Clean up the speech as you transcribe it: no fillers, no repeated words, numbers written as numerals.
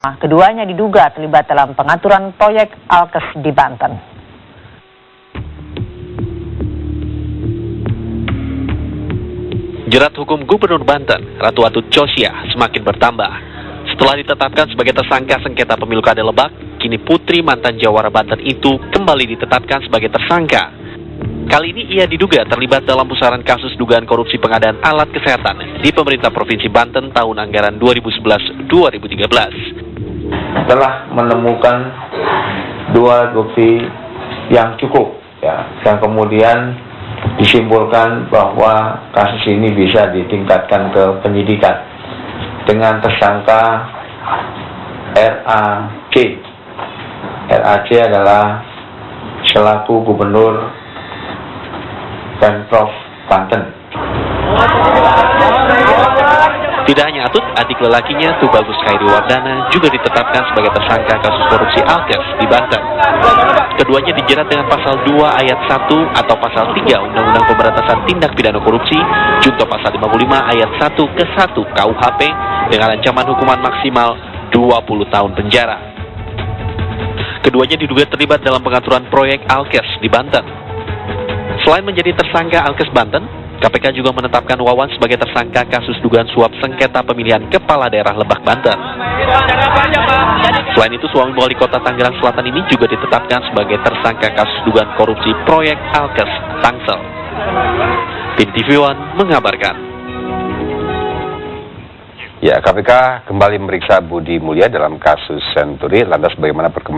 Keduanya diduga terlibat dalam pengaturan proyek Alkes di Banten. Jerat hukum Gubernur Banten, Ratu Atut Chosia, semakin bertambah. Setelah ditetapkan sebagai tersangka sengketa pemilu Kada Lebak, kini putri mantan Jawara Banten itu kembali ditetapkan sebagai tersangka. Kali ini ia diduga terlibat dalam pusaran kasus dugaan korupsi pengadaan alat kesehatan di pemerintah Provinsi Banten tahun anggaran 2011-2013. Telah menemukan dua bukti yang cukup, yang kemudian disimpulkan bahwa kasus ini bisa ditingkatkan ke penyidikan dengan tersangka RAC. RAC adalah selaku Gubernur Pemprov Banten. Tidak hanya Atut, adik lelakinya Tubagus Khairi Wardana juga ditetapkan sebagai tersangka kasus korupsi Alkes di Banten. Keduanya dijerat dengan pasal 2 ayat 1 atau pasal 3 Undang-Undang Pemberantasan Tindak Pidana Korupsi, junto pasal 55 ayat 1 ke 1 KUHP dengan ancaman hukuman maksimal 20 tahun penjara. Keduanya diduga terlibat dalam pengaturan proyek Alkes di Banten. Selain menjadi tersangka Alkes Banten, KPK juga menetapkan Wawan sebagai tersangka kasus dugaan suap sengketa pemilihan kepala daerah Lebak, Banten. Selain itu, suami wali kota Tangerang Selatan ini juga ditetapkan sebagai tersangka kasus dugaan korupsi proyek Alkes Tangsel. Tim TV One mengabarkan. Ya, KPK kembali memeriksa Budi Mulya dalam kasus Senturi. Lantas bagaimana perkembangan